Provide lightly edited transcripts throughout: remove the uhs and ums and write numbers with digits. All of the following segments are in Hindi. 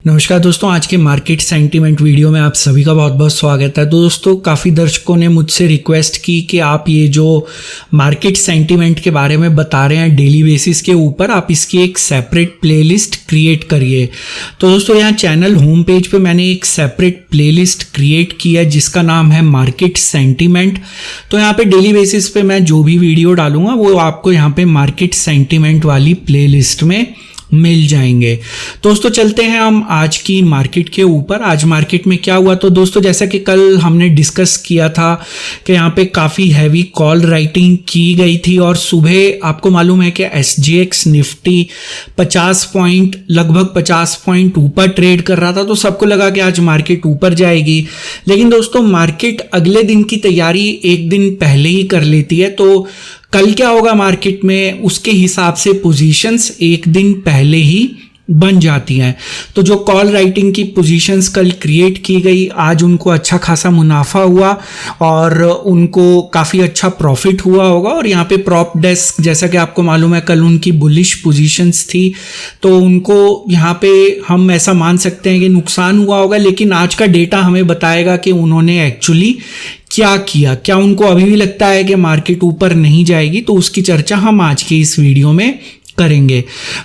नमस्कार दोस्तों, आज के मार्केट सेंटीमेंट वीडियो में आप सभी का बहुत बहुत स्वागत है। दोस्तों, काफ़ी दर्शकों ने मुझसे रिक्वेस्ट की कि आप ये जो मार्केट सेंटीमेंट के बारे में बता रहे हैं डेली बेसिस के ऊपर, आप इसकी एक सेपरेट प्लेलिस्ट क्रिएट करिए। तो दोस्तों, यहाँ चैनल होम पेज पे मैंने एक सेपरेट प्लेलिस्ट क्रिएट की है जिसका नाम है मार्केट सेंटीमेंट। तो यहाँ पे डेली बेसिस पे मैं जो भी वीडियो डालूंगा वो आपको यहाँ पे मार्केट सेंटीमेंट वाली प्लेलिस्ट में मिल जाएंगे। दोस्तों, चलते हैं हम आज की मार्केट के ऊपर। आज मार्केट में क्या हुआ, तो दोस्तों जैसा कि कल हमने डिस्कस किया था कि यहाँ पे काफ़ी हैवी कॉल राइटिंग की गई थी और सुबह आपको मालूम है कि SGX निफ्टी 50 पॉइंट लगभग 50 पॉइंट ऊपर ट्रेड कर रहा था, तो सबको लगा कि आज मार्केट ऊपर जाएगी। लेकिन दोस्तों, मार्केट अगले दिन की तैयारी एक दिन पहले ही कर लेती है। तो कल क्या होगा मार्केट में, उसके हिसाब से पोजीशंस एक दिन पहले ही बन जाती हैं। तो जो कॉल राइटिंग की पोजीशंस कल क्रिएट की गई, आज उनको अच्छा खासा मुनाफा हुआ और उनको काफ़ी अच्छा प्रॉफिट हुआ होगा। और यहाँ पे प्रॉप डेस्क, जैसा कि आपको मालूम है, कल उनकी बुलिश पोजीशंस थी, तो उनको यहाँ पे हम ऐसा मान सकते हैं कि नुकसान हुआ होगा। लेकिन आज का डेटा हमें बताएगा कि उन्होंने एक्चुअली क्या किया। क्या उनको अभी भी लगता है कि मार्केट ऊपर नहीं जाएगी, तो उसकी चर्चा हम आज के इस वीडियो में करेंगे।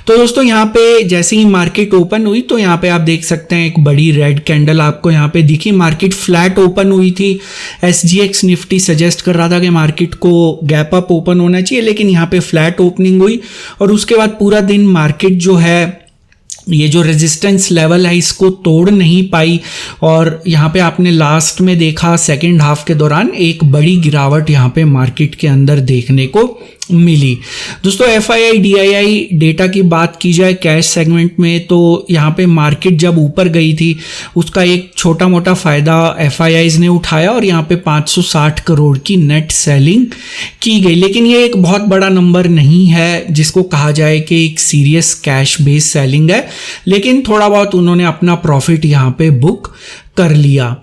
तो दोस्तों, यहाँ पे जैसे ही मार्केट ओपन हुई तो यहाँ पे आप देख सकते हैं एक बड़ी रेड कैंडल आपको यहाँ पे दिखी। मार्केट फ्लैट ओपन हुई थी। SGX निफ्टी सजेस्ट कर रहा था कि मार्केट को गैप अप ओपन होना चाहिए, लेकिन यहाँ पे फ्लैट ओपनिंग हुई और उसके बाद पूरा दिन मार्केट जो है ये जो रेजिस्टेंस लेवल है इसको तोड़ नहीं पाई। और यहाँ पे आपने लास्ट में देखा सेकेंड हाफ के दौरान एक बड़ी गिरावट यहाँ पे मार्केट के अंदर देखने को मिली। दोस्तों, FII DII डेटा की बात की जाए कैश सेगमेंट में, तो यहाँ पे मार्केट जब ऊपर गई थी उसका एक छोटा मोटा फ़ायदा FIIs ने उठाया और यहाँ पे 560 करोड़ की नेट सेलिंग की गई। लेकिन ये एक बहुत बड़ा नंबर नहीं है जिसको कहा जाए कि एक सीरियस कैश बेस सेलिंग है, लेकिन थोड़ा बहुत उन्होंने अपना प्रॉफिट यहाँ पे बुक कर लिया।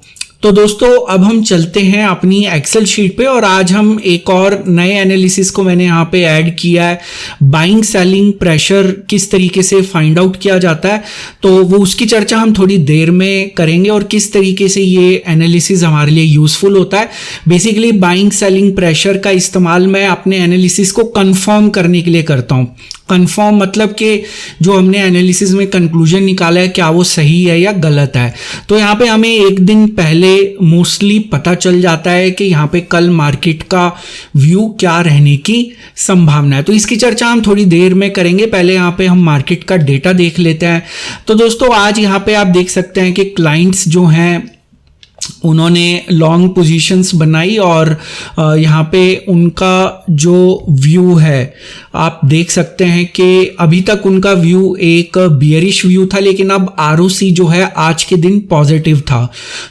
तो दोस्तों, अब हम चलते हैं अपनी एक्सेल शीट पे और आज हम एक और नए एनालिसिस को मैंने यहाँ पे ऐड किया है। बाइंग सेलिंग प्रेशर किस तरीके से फाइंड आउट किया जाता है, तो वो उसकी चर्चा हम थोड़ी देर में करेंगे और किस तरीके से ये एनालिसिस हमारे लिए यूजफुल होता है। बेसिकली बाइंग सेलिंग प्रेशर का इस्तेमाल मैं अपने एनालिसिस को कंफर्म करने के लिए करता हूँ। कंफर्म मतलब कि जो हमने एनालिसिस में कंक्लूजन निकाला है क्या वो सही है या गलत है। तो यहाँ पे हमें एक दिन पहले मोस्टली पता चल जाता है कि यहाँ पे कल मार्केट का व्यू क्या रहने की संभावना है। तो इसकी चर्चा हम थोड़ी देर में करेंगे। पहले यहाँ पे हम मार्केट का डेटा देख लेते हैं। तो दोस्तों, आज यहाँ पे आप देख सकते हैं कि क्लाइंट्स जो हैं उन्होंने लॉन्ग पोजीशंस बनाई और यहाँ पे उनका जो व्यू है आप देख सकते हैं कि अभी तक उनका व्यू एक बियरिश व्यू था, लेकिन अब ROC जो है आज के दिन पॉजिटिव था।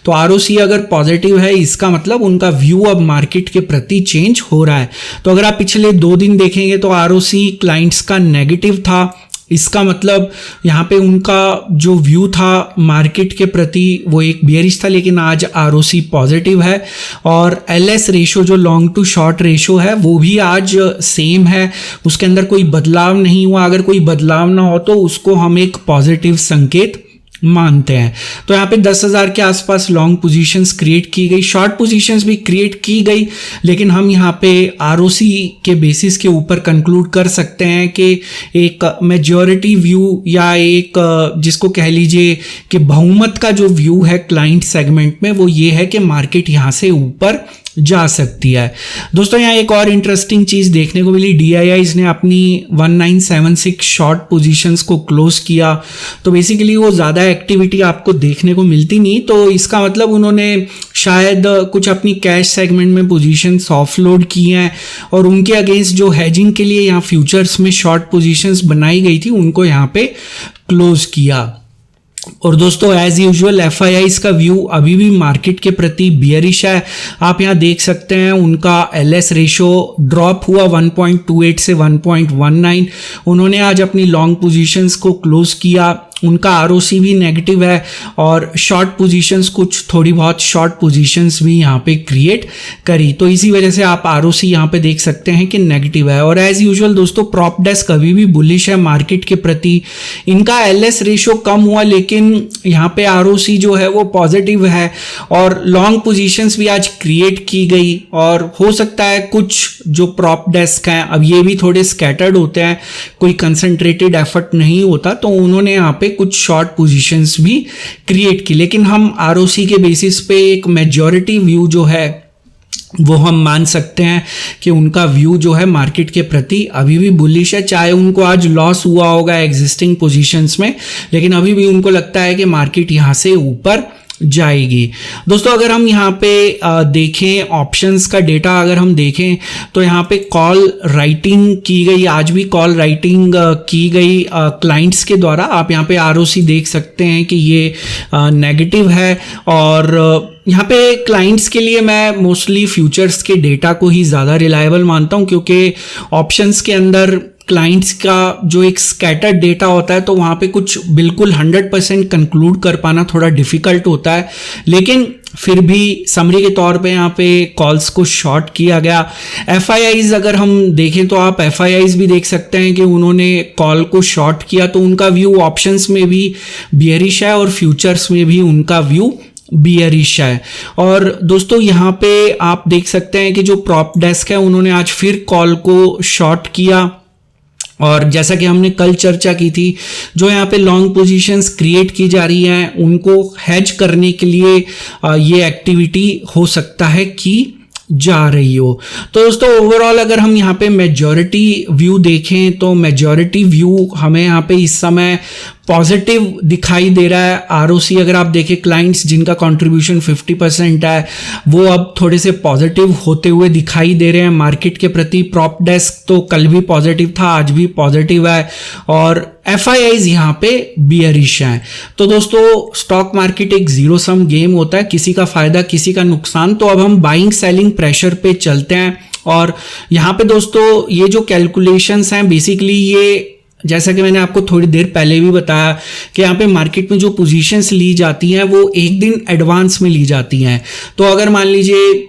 तो ROC अगर पॉजिटिव है इसका मतलब उनका व्यू अब मार्केट के प्रति चेंज हो रहा है। तो अगर आप पिछले 2 दिन देखेंगे तो ROC क्लाइंट्स का नेगेटिव था। इसका मतलब यहाँ पे उनका जो व्यू था मार्केट के प्रति वो एक बियरिश था, लेकिन आज ROC पॉजिटिव है। और LS रेशो जो लॉन्ग टू शॉर्ट रेशो है वो भी आज सेम है, उसके अंदर कोई बदलाव नहीं हुआ। अगर कोई बदलाव ना हो तो उसको हम एक पॉजिटिव संकेत मानते हैं। तो यहाँ पे 10,000 के आसपास लॉन्ग पोजीशंस क्रिएट की गई, शॉर्ट पोजीशंस भी क्रिएट की गई, लेकिन हम यहाँ पे ROC के बेसिस के ऊपर कंक्लूड कर सकते हैं कि एक मेजॉरिटी व्यू या एक जिसको कह लीजिए कि बहुमत का जो व्यू है क्लाइंट सेगमेंट में वो ये है कि मार्केट यहाँ से ऊपर जा सकती है। दोस्तों, यहाँ एक और इंटरेस्टिंग चीज़ देखने को मिली। DIIs ने अपनी 1976 शॉर्ट पोजीशंस को क्लोज किया, तो बेसिकली वो ज़्यादा एक्टिविटी आपको देखने को मिलती नहीं। तो इसका मतलब उन्होंने शायद कुछ अपनी कैश सेगमेंट में पोजीशंस ऑफलोड की हैं और उनके अगेंस्ट जो हेजिंग के लिए यहाँ फ्यूचर्स में शॉर्ट पोजीशंस बनाई गई थी उनको यहाँ पे क्लोज किया। और दोस्तों, एज यूजुअल FIIs का व्यू अभी भी मार्केट के प्रति बियरिश है। आप यहाँ देख सकते हैं उनका LS रेशो ड्रॉप हुआ 1.28 से 1.19। उन्होंने आज अपनी लॉन्ग पोजीशंस को क्लोज किया उनका आरओसी भी नेगेटिव है और शॉर्ट पोजीशंस कुछ थोड़ी बहुत शॉर्ट पोजीशंस भी यहाँ पे क्रिएट करी, तो इसी वजह से आप आरओसी यहाँ पे देख सकते हैं कि नेगेटिव है। और एज यूजुअल दोस्तों प्रॉप डेस्क अभी भी बुलिश है मार्केट के प्रति, इनका एलएस रेशियो कम हुआ लेकिन यहाँ पे आरओसी जो है वो पॉजिटिव है और लॉन्ग पोजीशंस भी आज क्रिएट की गई। और हो सकता है कुछ जो प्रॉप डेस्क हैं अब ये भी थोड़े स्कैटर्ड होते हैं, कोई कंसंट्रेटेड एफर्ट नहीं होता, तो उन्होंने यहाँ पे कुछ शॉर्ट पोजीशंस भी क्रिएट की। लेकिन हम आरओसी के बेसिस पे एक मेजॉरिटी व्यू जो है वो हम मान सकते हैं कि उनका व्यू जो है मार्केट के प्रति अभी भी बुलिश है, चाहे उनको आज लॉस हुआ होगा एग्जिस्टिंग पोजीशंस में, लेकिन अभी भी उनको लगता है कि मार्केट यहाँ से ऊपर जाएगी। दोस्तों अगर हम यहाँ पे देखें ऑप्शंस का डेटा अगर हम देखें तो यहाँ पे कॉल राइटिंग की गई, आज भी कॉल राइटिंग की गई क्लाइंट्स के द्वारा। आप यहाँ पे आरओसी देख सकते हैं कि ये नेगेटिव है और यहाँ पे क्लाइंट्स के लिए मैं मोस्टली फ्यूचर्स के डेटा को ही ज़्यादा रिलायबल मानता हूँ, क्योंकि ऑप्शंस के अंदर क्लाइंट्स का जो एक स्कैटर्ड डेटा होता है तो वहाँ पे कुछ बिल्कुल 100% कंक्लूड कर पाना थोड़ा डिफिकल्ट होता है। लेकिन फिर भी समरी के तौर पे यहाँ पे कॉल्स को शॉर्ट किया गया। एफआईआईज अगर हम देखें तो आप एफआईआईज भी देख सकते हैं कि उन्होंने कॉल को शॉर्ट किया, तो उनका व्यू ऑप्शंस में भी बियरिश है और फ्यूचर्स में भी उनका व्यू बियरिश है। और दोस्तों यहाँ पे आप देख सकते हैं कि जो प्रॉप डेस्क है उन्होंने आज फिर कॉल को शॉर्ट किया और जैसा कि हमने कल चर्चा की थी, जो यहाँ पे लॉन्ग पोजीशंस क्रिएट की जा रही हैं उनको हेज करने के लिए ये एक्टिविटी हो सकता है कि जा रही हो। तो दोस्तों ओवरऑल अगर हम यहाँ पे मेजॉरिटी व्यू देखें तो मेजॉरिटी व्यू हमें यहाँ पे इस समय पॉजिटिव दिखाई दे रहा है। आरओसी अगर आप देखें क्लाइंट्स जिनका कंट्रीब्यूशन 50% है वो अब थोड़े से पॉजिटिव होते हुए दिखाई दे रहे हैं मार्केट के प्रति। प्रॉप डेस्क तो कल भी पॉजिटिव था, आज भी पॉजिटिव है और एफआईआईज यहाँ पे बियरिश हैं। तो दोस्तों स्टॉक मार्केट एक जीरो सम गेम होता है, किसी का फायदा किसी का नुकसान। तो अब हम बाइंग सेलिंग प्रेशर पे चलते हैं और यहाँ पे दोस्तों ये जो कैलकुलेशंस हैं बेसिकली ये जैसा कि मैंने आपको थोड़ी देर पहले भी बताया कि यहाँ पे मार्केट में जो पोजीशंस ली जाती हैं वो एक दिन एडवांस में ली जाती हैं। तो अगर मान लीजिए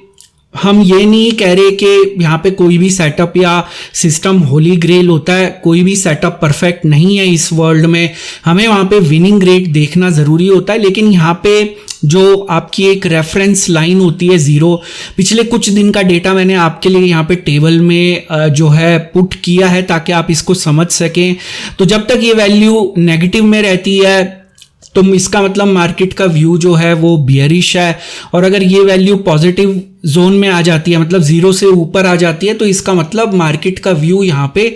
हम ये नहीं कह रहे कि यहाँ पे कोई भी सेटअप या सिस्टम होली ग्रेल होता है, कोई भी सेटअप परफेक्ट नहीं है इस वर्ल्ड में, हमें वहाँ पे विनिंग रेट देखना ज़रूरी होता है। लेकिन यहाँ पे जो आपकी एक रेफरेंस लाइन होती है ज़ीरो, पिछले कुछ दिन का डेटा मैंने आपके लिए यहाँ पे टेबल में जो है पुट किया है ताकि आप इसको समझ सकें। तो जब तक ये वैल्यू नेगेटिव में रहती है तो इसका मतलब मार्केट का व्यू जो है वो बियरिश है, और अगर ये वैल्यू पॉजिटिव जोन में आ जाती है मतलब जीरो से ऊपर आ जाती है तो इसका मतलब मार्केट का व्यू यहाँ पे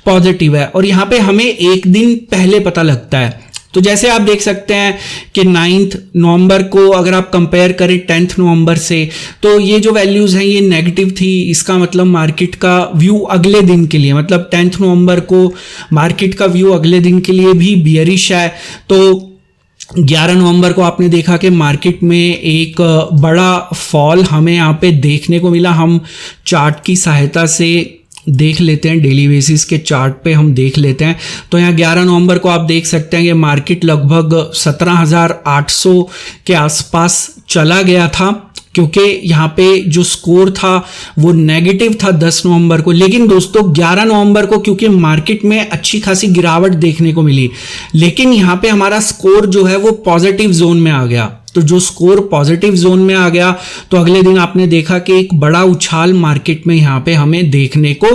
पॉजिटिव है। और यहाँ पे हमें एक दिन पहले पता लगता है। तो जैसे आप देख सकते हैं कि 9 नवंबर को अगर आप कंपेयर करें 10 नवंबर से, तो ये जो वैल्यूज़ हैं ये नेगेटिव थी। इसका मतलब मार्केट का व्यू अगले दिन के लिए मतलब 10 नवंबर को मार्केट का व्यू अगले दिन के लिए भी बियरिश है। तो 11 नवंबर को आपने देखा कि मार्केट में एक बड़ा फॉल हमें यहाँ पे देखने को मिला। हम चार्ट की सहायता से देख लेते हैं, डेली बेसिस के चार्ट पे हम देख लेते हैं। तो यहाँ 11 नवंबर को आप देख सकते हैं कि मार्केट लगभग 17,800 के आसपास चला गया था, क्योंकि यहाँ पे जो स्कोर था वो नेगेटिव था 10 नवंबर को। लेकिन दोस्तों 11 नवंबर को क्योंकि मार्केट में अच्छी खासी गिरावट देखने को मिली, लेकिन यहाँ पे हमारा स्कोर जो है वो पॉजिटिव जोन में आ गया। तो जो स्कोर पॉजिटिव जोन में आ गया तो अगले दिन आपने देखा कि एक बड़ा उछाल मार्केट में यहाँ पे हमें देखने को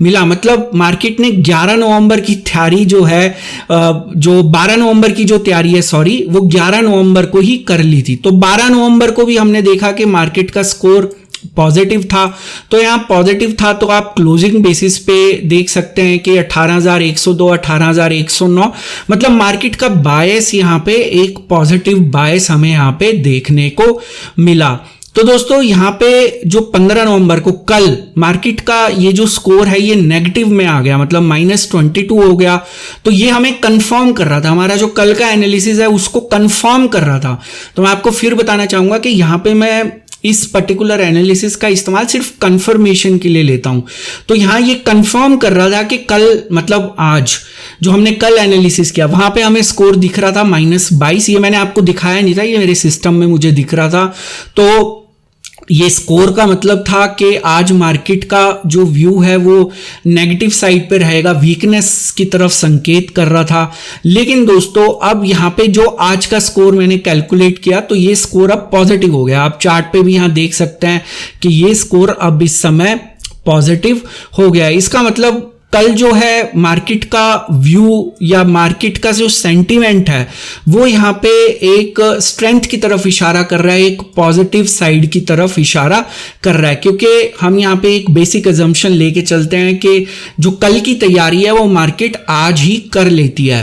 मिला। मतलब मार्केट ने 11 नवंबर की तैयारी जो है, जो 12 नवंबर की जो तैयारी है सॉरी, वो 11 नवंबर को ही कर ली थी। तो 12 नवंबर को भी हमने देखा कि मार्केट का स्कोर पॉजिटिव था। तो यहाँ पॉजिटिव था तो आप क्लोजिंग बेसिस पे देख सकते हैं कि 18,102, 18,109, मतलब मार्केट का बायस यहाँ पे एक पॉजिटिव बायस हमें यहाँ पे देखने को मिला। तो दोस्तों यहाँ पे जो 15 नवंबर को कल मार्केट का ये जो स्कोर है ये नेगेटिव में आ गया, मतलब -22 हो गया। तो ये हमें कंफर्म कर रहा था, हमारा जो कल का एनालिसिस है उसको कंफर्म कर रहा था। तो मैं आपको फिर बताना चाहूंगा कि यहाँ पे मैं इस पर्टिकुलर एनालिसिस का इस्तेमाल सिर्फ कंफर्मेशन के लिए लेता हूं। तो यहां ये कंफर्म कर रहा था कि कल मतलब आज जो हमने कल एनालिसिस किया वहां पे हमें स्कोर दिख रहा था -22। ये मैंने आपको दिखाया नहीं था, ये मेरे सिस्टम में मुझे दिख रहा था। तो ये स्कोर का मतलब था कि आज मार्केट का जो व्यू है वो नेगेटिव साइड पे रहेगा, वीकनेस की तरफ संकेत कर रहा था। लेकिन दोस्तों अब यहाँ पे जो आज का स्कोर मैंने कैलकुलेट किया तो ये स्कोर अब पॉजिटिव हो गया। आप चार्ट पे भी यहाँ देख सकते हैं कि ये स्कोर अब इस समय पॉजिटिव हो गया। इसका मतलब कल जो है मार्केट का व्यू या मार्केट का जो सेंटीमेंट है वो यहाँ पे एक स्ट्रेंथ की तरफ इशारा कर रहा है, एक पॉजिटिव साइड की तरफ इशारा कर रहा है, क्योंकि हम यहाँ पे एक बेसिक अजम्पशन लेके चलते हैं कि जो कल की तैयारी है वो मार्केट आज ही कर लेती है।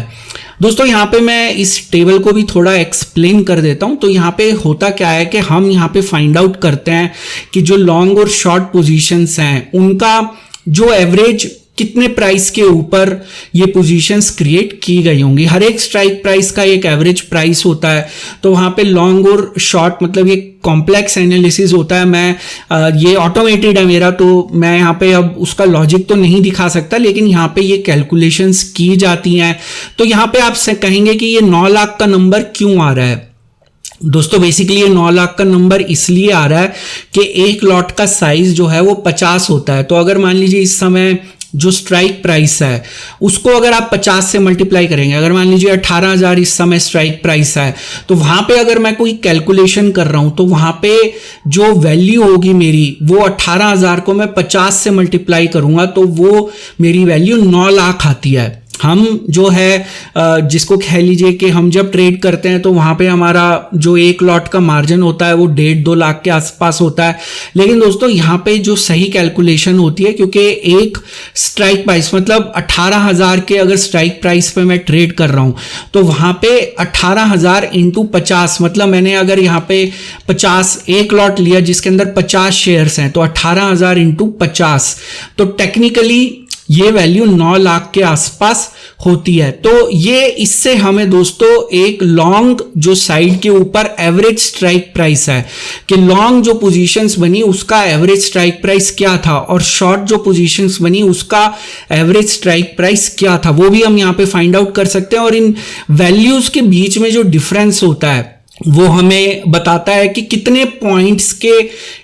दोस्तों यहाँ पे मैं इस टेबल को भी थोड़ा एक्सप्लेन कर देता हूँ। तो यहाँ पे होता क्या है कि हम यहाँ पे फाइंड आउट करते हैं कि जो लॉन्ग और शॉर्ट पोजीशंस हैं उनका जो एवरेज कितने प्राइस के ऊपर ये पोजीशंस क्रिएट की गई होंगी। हर एक स्ट्राइक प्राइस का एक एवरेज प्राइस होता है। तो वहाँ पे लॉन्ग और शॉर्ट मतलब ये कॉम्प्लेक्स एनालिसिस होता है। मैं ये ऑटोमेटेड है मेरा, तो मैं यहाँ पे अब उसका लॉजिक तो नहीं दिखा सकता, लेकिन यहाँ पे ये कैलकुलेशंस की जाती हैं। तो यहाँ पे आप कहेंगे कि ये 9 लाख का नंबर क्यों आ रहा है। दोस्तों बेसिकली ये 9 लाख का नंबर इसलिए आ रहा है कि एक लॉट का साइज जो है वो 50 होता है। तो अगर मान लीजिए इस समय जो स्ट्राइक प्राइस है उसको अगर आप 50 से मल्टीप्लाई करेंगे, अगर मान लीजिए 18,000 इस समय स्ट्राइक प्राइस है, तो वहां पे अगर मैं कोई कैलकुलेशन कर रहा हूं तो वहां पे जो वैल्यू होगी मेरी वो 18,000 को मैं 50 से मल्टीप्लाई करूंगा तो वो मेरी वैल्यू 9 लाख आती है। हम जो है जिसको कह लीजिए कि हम जब ट्रेड करते हैं तो वहां पे हमारा जो एक लॉट का मार्जिन होता है वो 1.5-2 लाख के आसपास होता है। लेकिन दोस्तों यहाँ पे जो सही कैलकुलेशन होती है, क्योंकि एक स्ट्राइक प्राइस मतलब 18,000 के अगर स्ट्राइक प्राइस पे मैं ट्रेड कर रहा हूं तो वहां पे 18,000 इंटू 50 मतलब मैंने अगर यहाँ पे 50 एक लॉट लिया जिसके अंदर 50 शेयर्स हैं तो 18,000 इंटू 50 तो टेक्निकली ये वैल्यू 9 लाख के आसपास होती है। तो ये इससे हमें दोस्तों एक लॉन्ग जो साइड के ऊपर एवरेज स्ट्राइक प्राइस है कि लॉन्ग जो पोजीशंस बनी उसका एवरेज स्ट्राइक प्राइस क्या था और शॉर्ट जो पोजीशंस बनी उसका एवरेज स्ट्राइक प्राइस क्या था वो भी हम यहाँ पे फाइंड आउट कर सकते हैं। और इन वैल्यूज के बीच में जो डिफरेंस होता है वो हमें बताता है कि कितने पॉइंट्स के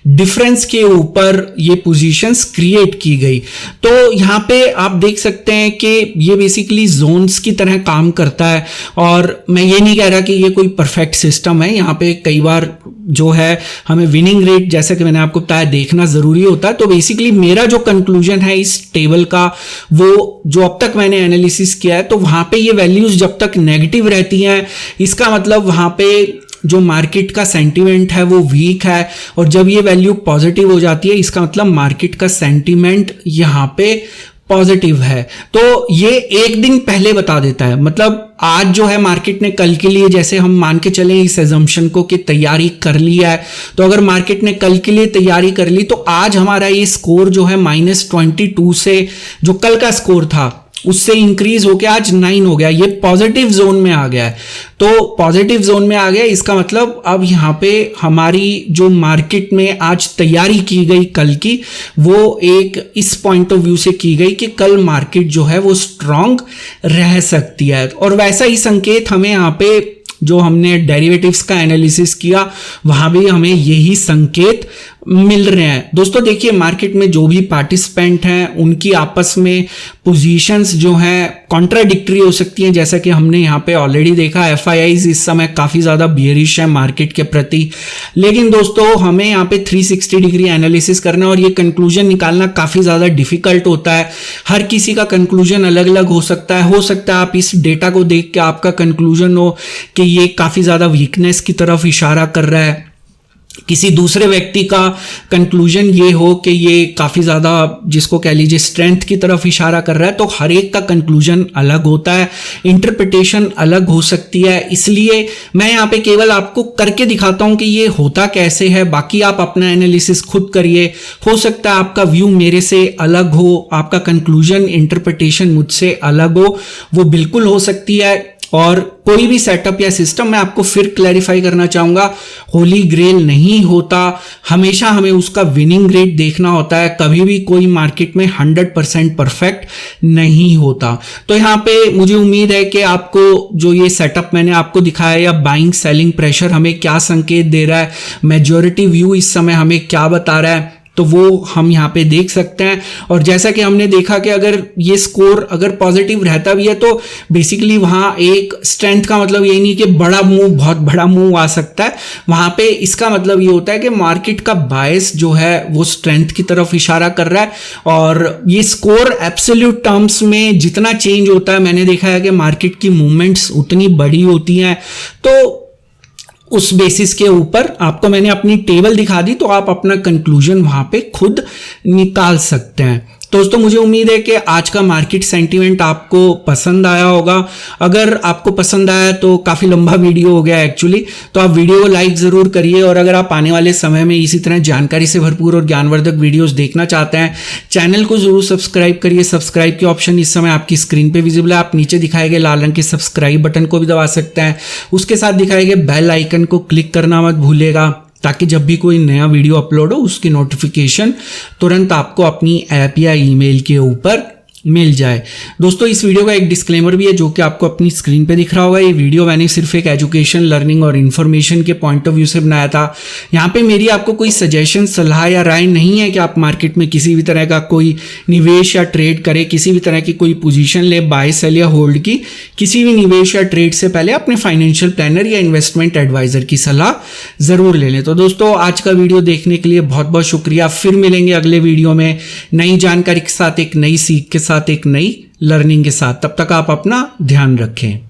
डिफरेंस के ऊपर ये पोजीशंस क्रिएट की गई। तो यहाँ पे आप देख सकते हैं कि ये बेसिकली जोन्स की तरह काम करता है। और मैं ये नहीं कह रहा कि ये कोई परफेक्ट सिस्टम है, यहाँ पे कई बार जो है हमें विनिंग रेट जैसा कि मैंने आपको बताया देखना जरूरी होता है। तो बेसिकली मेरा जो कंक्लूजन है इस टेबल का वो जो अब तक मैंने एनालिसिस किया है तो वहां पे ये वैल्यूज जब तक नेगेटिव रहती हैं इसका मतलब वहां पे जो मार्केट का सेंटीमेंट है वो वीक है, और जब ये वैल्यू पॉजिटिव हो जाती है इसका मतलब मार्केट का सेंटीमेंट यहाँ पे पॉजिटिव है। तो ये एक दिन पहले बता देता है, मतलब आज जो है मार्केट ने कल के लिए जैसे हम मान के चले इस एजम्पशन को कि तैयारी कर लिया है, तो अगर मार्केट ने कल के लिए तैयारी कर ली तो आज हमारा ये स्कोर जो है -22 से जो कल का स्कोर था उससे इंक्रीज होकर आज 9 हो गया, ये पॉजिटिव जोन में आ गया है। तो पॉजिटिव जोन में आ गया इसका मतलब अब यहाँ पे हमारी जो मार्केट में आज तैयारी की गई कल की वो एक इस पॉइंट ऑफ व्यू से की गई कि कल मार्केट जो है वो स्ट्रांग रह सकती है। और वैसा ही संकेत हमें यहाँ पे जो हमने डेरिवेटिव्स का एनालिसिस किया वहां भी हमें यही संकेत मिल रहे हैं। दोस्तों देखिए मार्केट में जो भी पार्टिसिपेंट हैं उनकी आपस में पोजीशंस जो हैं कॉन्ट्राडिक्टरी हो सकती हैं, जैसा कि हमने यहाँ पे ऑलरेडी देखा। एफआईआईज इस समय काफी ज्यादा बियरिश है मार्केट के प्रति, लेकिन दोस्तों हमें यहाँ पे 360 डिग्री एनालिसिस करना और ये कंक्लूजन निकालना काफी ज्यादा डिफिकल्ट होता है। हर किसी का कंक्लूजन अलग अलग हो सकता है आप इस डेटा को देख के आपका कंक्लूजन हो कि ये काफी ज्यादा वीकनेस की तरफ इशारा कर रहा है, किसी दूसरे व्यक्ति का कंक्लूजन ये हो कि ये काफी ज्यादा जिसको कह लीजिए स्ट्रेंथ की तरफ इशारा कर रहा है। तो हर एक का कंक्लूजन अलग होता है, इंटरप्रिटेशन अलग हो सकती है। इसलिए मैं यहाँ पे केवल आपको करके दिखाता हूं कि ये होता कैसे है, बाकी आप अपना एनालिसिस खुद करिए। हो सकता है आपका व्यू मेरे से अलग हो, आपका कंक्लूजन इंटरप्रिटेशन मुझसे अलग हो, वो बिल्कुल हो सकती है। और कोई भी सेटअप या सिस्टम मैं आपको फिर क्लैरिफाई करना चाहूंगा, होली ग्रेल नहीं होता, हमेशा हमें उसका विनिंग रेट देखना होता है, कभी भी कोई मार्केट में 100% परफेक्ट नहीं होता। तो यहाँ पे मुझे उम्मीद है कि आपको जो ये सेटअप मैंने आपको दिखाया या बाइंग सेलिंग प्रेशर हमें क्या संकेत दे रहा है, मेजॉरिटी व्यू इस समय हमें क्या बता रहा है, तो वो हम यहाँ पे देख सकते हैं। और जैसा कि हमने देखा कि अगर ये स्कोर अगर पॉजिटिव रहता भी है तो बेसिकली वहाँ एक स्ट्रेंथ का मतलब यही नहीं कि बड़ा मूव, बहुत बड़ा मूव आ सकता है, वहाँ पे इसका मतलब ये होता है कि मार्केट का बायस जो है वो स्ट्रेंथ की तरफ इशारा कर रहा है। और ये स्कोर एब्सोल्यूट टर्म्स में जितना चेंज होता है, मैंने देखा है कि मार्केट की मूवमेंट्स उतनी बड़ी होती हैं। तो उस बेसिस के ऊपर आपको मैंने अपनी टेबल दिखा दी, तो आप अपना कंक्लूजन वहां पे खुद निकाल सकते हैं। दोस्तों मुझे उम्मीद है कि आज का मार्केट सेंटीमेंट आपको पसंद आया होगा। अगर आपको पसंद आया तो काफ़ी लंबा वीडियो हो गया एक्चुअली, तो आप वीडियो को लाइक ज़रूर करिए। और अगर आप आने वाले समय में इसी तरह जानकारी से भरपूर और ज्ञानवर्धक वीडियोस देखना चाहते हैं, चैनल को ज़रूर सब्सक्राइब करिए। सब्सक्राइब के ऑप्शन इस समय आपकी स्क्रीन पर विजिबल है, आप नीचे दिखाए गए लाल रंग के सब्सक्राइब बटन को भी दबा सकते हैं। उसके साथ दिखाए गए बेल आइकन को क्लिक करना मत भूलिएगा, ताकि जब भी कोई नया वीडियो अपलोड हो उसकी नोटिफिकेशन तुरंत आपको अपनी ऐप या ईमेल के ऊपर मिल जाए। दोस्तों इस वीडियो का एक डिस्क्लेमर भी है जो कि आपको अपनी स्क्रीन पे दिख रहा होगा। ये वीडियो मैंने सिर्फ एक एजुकेशन, लर्निंग और इन्फॉर्मेशन के पॉइंट ऑफ व्यू से बनाया था। यहाँ पे मेरी आपको कोई सजेशन, सलाह या राय नहीं है कि आप मार्केट में किसी भी तरह का कोई निवेश या ट्रेड करें, किसी भी तरह की कोई पोजीशन ले, बाय सेल या होल्ड की। किसी भी निवेश या ट्रेड से पहले अपने फाइनेंशियल प्लानर या इन्वेस्टमेंट एडवाइजर की सलाह जरूर ले लें। तो दोस्तों आज का वीडियो देखने के लिए बहुत बहुत शुक्रिया। फिर मिलेंगे अगले वीडियो में नई जानकारी के साथ, एक नई सीख के साथ, एक नई लर्निंग के साथ। तब तक आप अपना ध्यान रखें।